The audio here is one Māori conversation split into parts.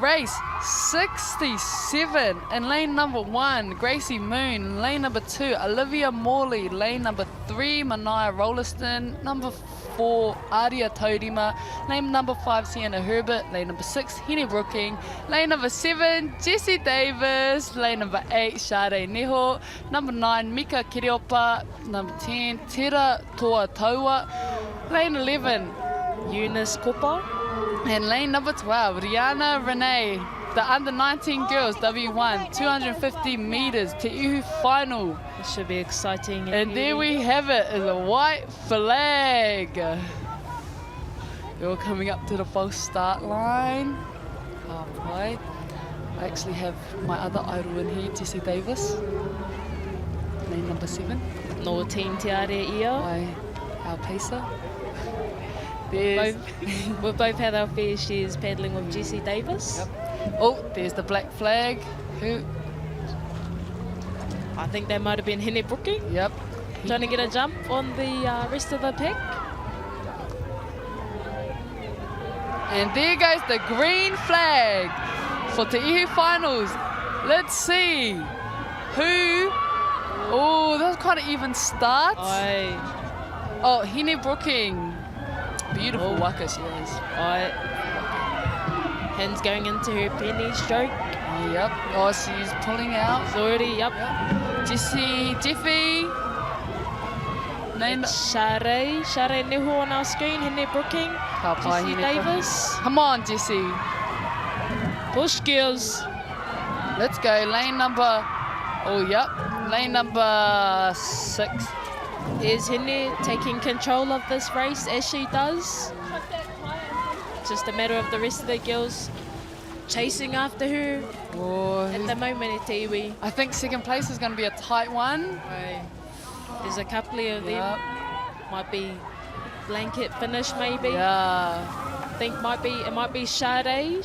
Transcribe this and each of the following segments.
race 67 in lane number 1, Gracie Moon. Lane number 2, Olivia Morley. Lane number 3, Mania Rolliston. Number 4, Aria Taurima. Lane number 5, Sienna Herbert. Lane number 6, Henny Brooking. Lane number 7, Jessie Davis. Lane number 8, Sade Neho. Number 9, Mika Kiriopa. Number 10, Tera Toa Taua. Lane 11, Eunice Kopa. and lane number 12, Rihanna Renee. The under-19 girls, W1, 250 metres to Ihu final. This should be exciting. And there we have it, is a white flag. They're all coming up to the false start line. Halfway. I actually have my other idol in here, Jessie Davis. Lane number 7. No team te are ia. By our pacer. There's We've both had our fair shares paddling with Jessie Davis. Yep. Oh, there's the black flag. Who? I think that might have been Henny Brooking. Yep. Trying to get a jump on the rest of the pack. And there goes the green flag for Te Ihu finals. Let's see who. Oh, that was quite an even start. Aye. Oh, Henny Brooking. Beautiful waka she is. Aye. Hands going into her penny stroke. Yep. Oh, she's pulling out. It's already, yep. Jeffy. Name. Share Neho on our screen. Henny Brooking. Jessie Davis. Come on, Jessie. Push girls. Let's go. Lane number. Oh, yep. Lane number 6. Is Henny taking control of this race as she does? Just a matter of the rest of the girls chasing after her. Oh, At the moment, Te Iwi. I think second place is going to be a tight one. There's a couple of them. Yep. Might be blanket finish maybe. Yeah. I think it might be Sade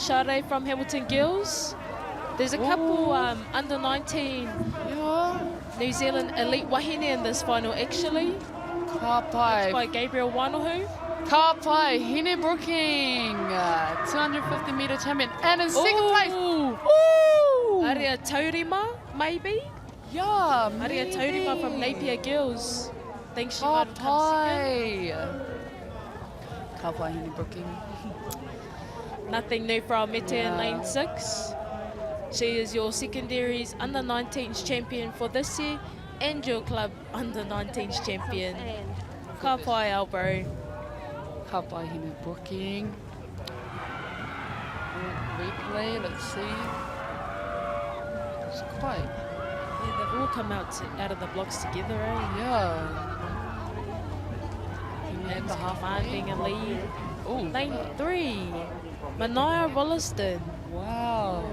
from Hamilton Girls. There's a couple under 19 Yeah. New Zealand elite wahine in this final actually. Kapai. By Gabriel Wanohu. Kapai. Henny Brooking. 250 metre champion. And in second place. Ooh. Aria Taurima, maybe? Yeah, Aria maybe. Taurima from Napier Girls. Think she might have come second. Kapai Henny Brooking. Nothing new from Mete in lane 6. She is your secondaries under 19s champion for this year and your club under 19s champion. Ka pai Albo. Kapai Henny Brooking. Replay, let's see. It's quite. Yeah, they've all come out of the blocks together, eh? Yeah. And commanding a lead. Oh, Lane 3, Mania Rolliston. wow.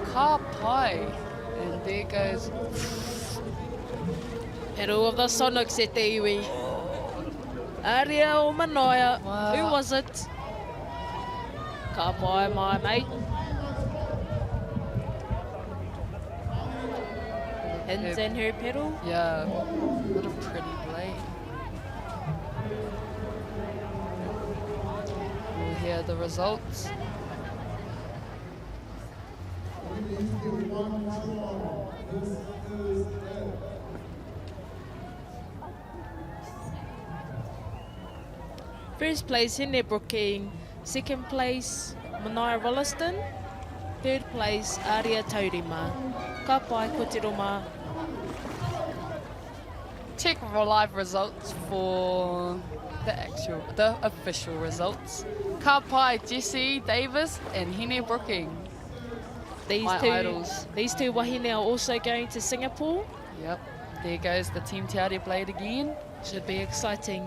Kapai. And there goes. Hero of the Sonics at Te Iwi. Aria o Mania. Wow. Who was it? Ka pai, my mate. Hands in her pedal. Yeah. What a pretty blade. We'll hear the results. First place, Henny Brooking. Second place, Mania Rolliston. Third place, Aria Taurima. Ka pai, ko te roma. Check for live results for the official results. Ka pai, Jessie Davis and Henny Brooking. These two wahine are also going to Singapore. Yep, there goes the Team Te Aire blade again. Should be exciting.